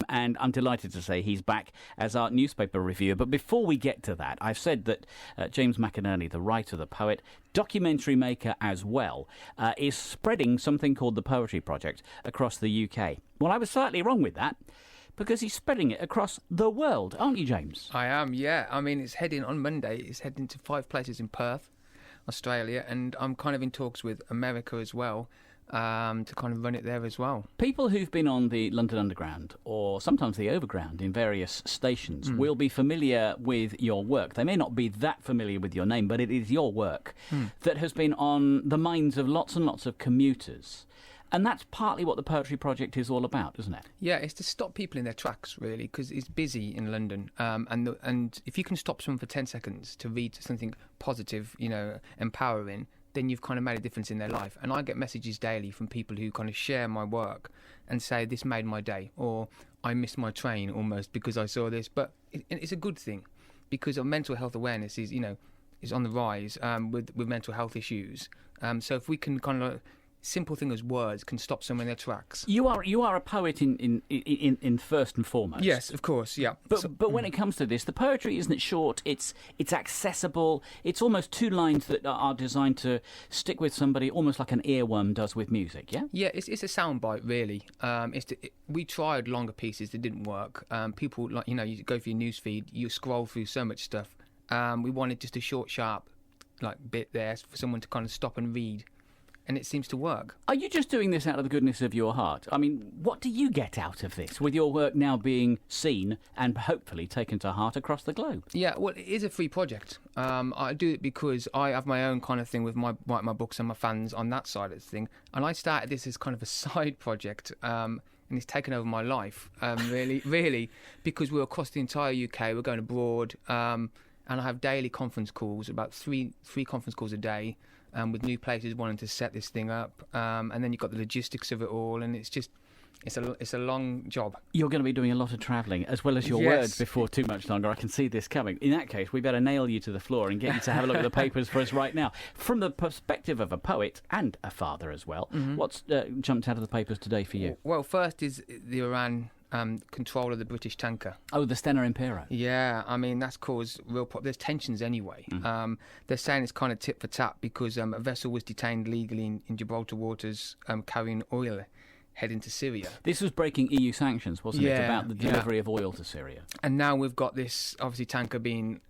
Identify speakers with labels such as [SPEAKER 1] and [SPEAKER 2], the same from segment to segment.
[SPEAKER 1] and I'm delighted to say he's back as our newspaper reviewer. But before we get to that, I've said that James McInerney, the writer, the poet, documentary maker as well, is spreading something called the Poetry Project across the UK. Well, I was slightly wrong with that, because he's spreading it across the world, aren't you, James?
[SPEAKER 2] I am, yeah. I mean, it's heading on Monday. It's heading to 5 places in Perth, Australia, and I'm kind of in talks with America as well, to kind of run it there as well.
[SPEAKER 1] People who've been on the London Underground or sometimes the Overground in various stations will be familiar with your work. They may not be that familiar with your name, but it is your work that has been on the minds of lots and lots of commuters. And that's partly what the Poetry Project is all about, isn't it?
[SPEAKER 2] Yeah, it's to stop people in their tracks, really, because it's busy in London. And if you can stop someone for 10 seconds to read something positive, empowering, then you've kind of made a difference in their life. And I get messages daily from people who kind of share my work and say, this made my day, or I missed my train almost because I saw this. But it's a good thing, because mental health awareness is on the rise with mental health issues. So if we can kind of... simple thing as words can stop someone in their tracks.
[SPEAKER 1] You are a poet in first and foremost.
[SPEAKER 2] Yes, of course, yeah.
[SPEAKER 1] But when it comes to this, the poetry isn't short. It's accessible. It's almost 2 lines that are designed to stick with somebody, almost like an earworm does with music. Yeah.
[SPEAKER 2] Yeah, it's a soundbite really. We tried longer pieces that didn't work. People you go for your newsfeed, you scroll through so much stuff. We wanted just a short, sharp, bit there for someone to kind of stop and read. And it seems to work. Are
[SPEAKER 1] you just doing this out of the goodness of your heart? I mean, what do you get out of this, with your work now being seen and hopefully taken to heart across the globe?
[SPEAKER 2] Yeah, well, it is a free project. I do it because I have my own kind of thing with my books and my fans on that side of the thing. And I started this as kind of a side project, and it's taken over my life, really, because we're across the entire UK, we're going abroad, and I have daily conference calls, about three conference calls a day, with new places wanting to set this thing up, and then you've got the logistics of it all, and it's a long job.
[SPEAKER 1] You're going to be doing a lot of travelling as well as your words before too much longer. I can see this coming. In that case, we better nail you to the floor and get you to have a look at the papers for us right now. From the perspective of a poet and a father as well, what's jumped out of the papers today for you?
[SPEAKER 2] Well, first is the Iran control of the British tanker.
[SPEAKER 1] Oh, the Stena Impero.
[SPEAKER 2] Yeah, I mean, that's caused there's tensions anyway. They're saying it's kind of tit for tat because a vessel was detained legally in Gibraltar waters carrying oil heading to Syria.
[SPEAKER 1] This was breaking EU sanctions, wasn't it, about the delivery of oil to Syria? And
[SPEAKER 2] now we've got this, obviously, tanker being...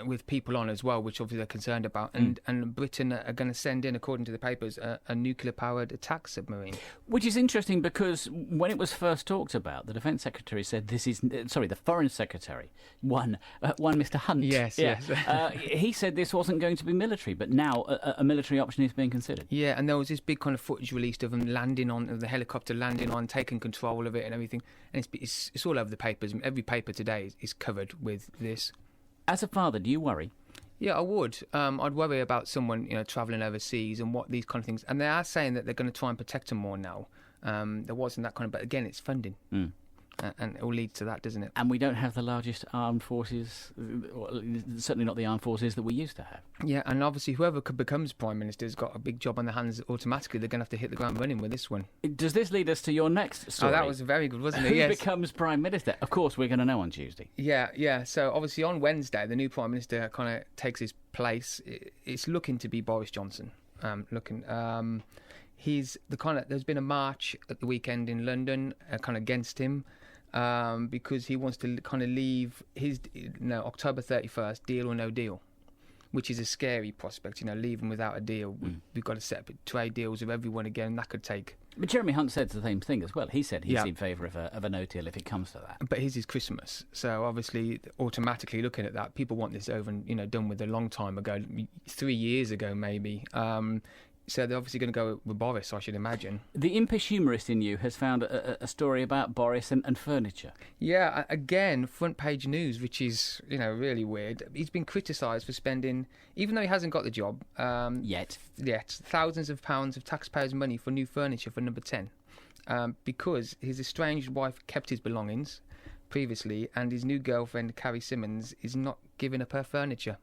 [SPEAKER 2] with people on as well, which obviously they're concerned about. And Britain are going to send in, according to the papers, a nuclear-powered attack submarine.
[SPEAKER 1] Which is interesting because when it was first talked about, the Defence Secretary said the Foreign Secretary, one Mr Hunt.
[SPEAKER 2] Yes.
[SPEAKER 1] He said this wasn't going to be military, but now a military option is being considered.
[SPEAKER 2] Yeah, and there was this big kind of footage released of them the helicopter landing on, taking control of it and everything. And it's all over the papers. Every paper today is covered with this.
[SPEAKER 1] As a father, do you worry?
[SPEAKER 2] Yeah, I would. I'd worry about someone, travelling overseas and what these kind of things. And they are saying that they're going to try and protect them more now. There wasn't that kind of... But again, it's funding. And it all leads to that, doesn't it?
[SPEAKER 1] And we don't have the largest armed forces, certainly not the armed forces that we used to have.
[SPEAKER 2] Yeah, and obviously whoever becomes Prime Minister has got a big job on their hands automatically. They're going to have to hit the ground running with this one.
[SPEAKER 1] Does this lead us to your next story?
[SPEAKER 2] Oh, that was very good, wasn't it?
[SPEAKER 1] Who becomes Prime Minister? Of course, we're going to know on Tuesday.
[SPEAKER 2] Yeah. So obviously on Wednesday, the new Prime Minister kind of takes his place. It's looking to be Boris Johnson. There's been a march at the weekend in London kind of against him. Because he wants to kind of leave his October 31st, deal or no deal, which is a scary prospect, leaving without a deal. We've got to set up trade deals with everyone again. That could take...
[SPEAKER 1] But Jeremy Hunt said the same thing as well. He said he's in favour of a no deal if it comes to that.
[SPEAKER 2] But his is Christmas, so obviously automatically looking at that, people want this over and done with a long time ago, 3 years ago maybe. So they're obviously going to go with Boris, I should imagine.
[SPEAKER 1] The impish humorist in you has found a story about Boris and furniture.
[SPEAKER 2] Yeah, again, front page news, which is, really weird. He's been criticised for spending, even though he hasn't got the job...
[SPEAKER 1] Yet,
[SPEAKER 2] thousands of pounds of taxpayers' money for new furniture for Number 10. Because his estranged wife kept his belongings previously, and his new girlfriend, Carrie Simmons, is not giving up her furniture.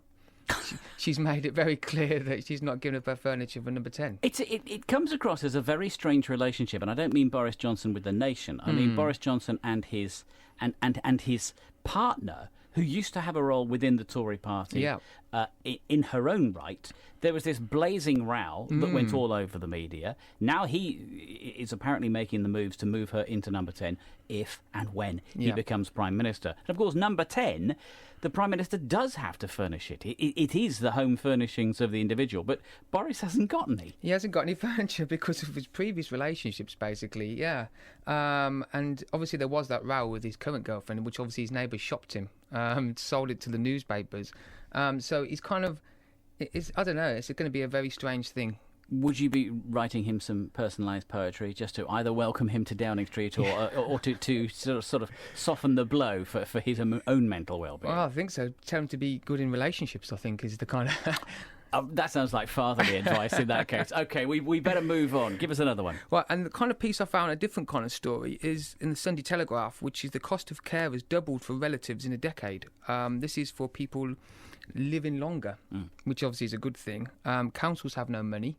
[SPEAKER 2] she's made it very clear that she's not giving up her furniture for number 10.
[SPEAKER 1] It comes across as a very strange relationship, and I don't mean Boris Johnson with the nation. I mean Boris Johnson and his partner, who used to have a role within the Tory party in her own right. There was this blazing row that went all over the media. Now he is apparently making the moves to move her into number 10 if and when he becomes Prime Minister. And of course, number 10, the Prime Minister does have to furnish it. It is the home furnishings of the individual, but Boris hasn't got any.
[SPEAKER 2] He hasn't got any furniture because of his previous relationships, basically, and obviously there was that row with his current girlfriend, which obviously his neighbours shopped him, sold it to the newspapers. So he's kind of... I don't know, it's going to be a very strange thing.
[SPEAKER 1] Would you be writing him some personalised poetry just to either welcome him to Downing Street or to sort of soften the blow for his own mental well-being?
[SPEAKER 2] Well, I think so. Tell him to be good in relationships, I think, is the kind of...
[SPEAKER 1] That sounds like fatherly advice in that case. OK, we better move on. Give us another one.
[SPEAKER 2] Well, and the kind of piece I found, a different kind of story, is in the Sunday Telegraph, which is the cost of care has doubled for relatives in a decade. This is for people living longer, which obviously is a good thing. Councils have no money,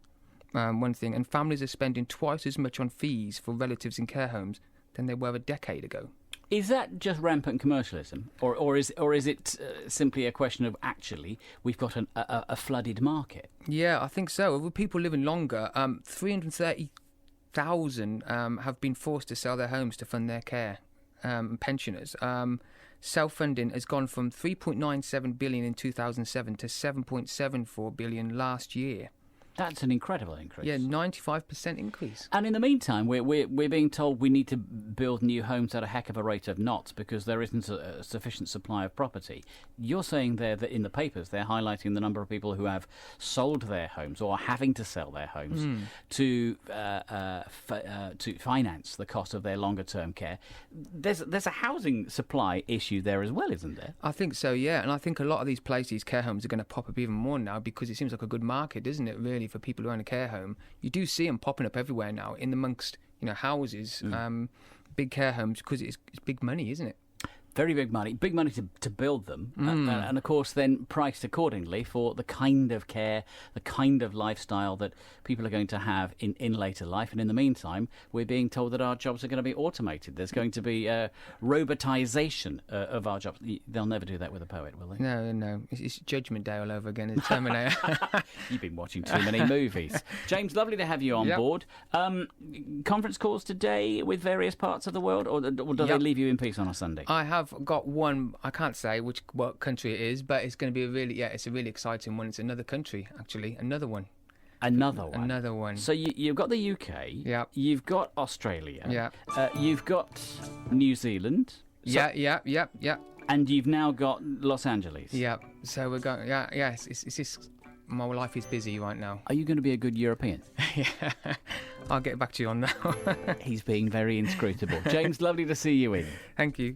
[SPEAKER 2] one thing, and families are spending twice as much on fees for relatives in care homes than they were a decade ago.
[SPEAKER 1] Is that just rampant commercialism, or is it simply a question of actually we've got a flooded market?
[SPEAKER 2] Yeah, I think so. With people living longer, 330,000 have been forced to sell their homes to fund their care, pensioners. Self-funding has gone from 3.97 billion in 2007 to 7.74 billion last year.
[SPEAKER 1] That's an incredible increase.
[SPEAKER 2] Yeah, 95% increase.
[SPEAKER 1] And in the meantime, we're being told we need to build new homes at a heck of a rate of knots because there isn't a sufficient supply of property. You're saying there that in the papers they're highlighting the number of people who have sold their homes or are having to sell their homes to finance the cost of their longer-term care. There's a housing supply issue there as well, isn't there?
[SPEAKER 2] I think so, yeah. And I think a lot of these places, care homes, are going to pop up even more now because it seems like a good market, doesn't it, really? For people who own a care home, you do see them popping up everywhere now in amongst houses, big care homes, because it's big money, isn't it?
[SPEAKER 1] Very big money to build them, and of course then priced accordingly for the kind of care, the kind of lifestyle that people are going to have in later life. And in the meantime, we're being told that our jobs are going to be automated. There's going to be robotisation of our jobs. They'll never do that with a poet, will they?
[SPEAKER 2] No. It's Judgment Day all over again. It's Terminator.
[SPEAKER 1] You've been watching too many movies. James, lovely to have you on board. Conference calls today with various parts of the world, or do they leave you in peace on a Sunday?
[SPEAKER 2] I have got one. I can't say what country it is, but it's going to be it's a really exciting one. It's another country, actually. Another one. So you've got the UK. Yeah.
[SPEAKER 1] You've got Australia.
[SPEAKER 2] Yeah.
[SPEAKER 1] You've got New Zealand.
[SPEAKER 2] Yeah.
[SPEAKER 1] And you've now got Los Angeles.
[SPEAKER 2] Yeah. So we're going. Yeah. It's just my life is busy right now.
[SPEAKER 1] Are you going to be a good European?
[SPEAKER 2] Yeah. I'll get back to you on that.
[SPEAKER 1] He's being very inscrutable. James, lovely to see you in.
[SPEAKER 2] Thank you.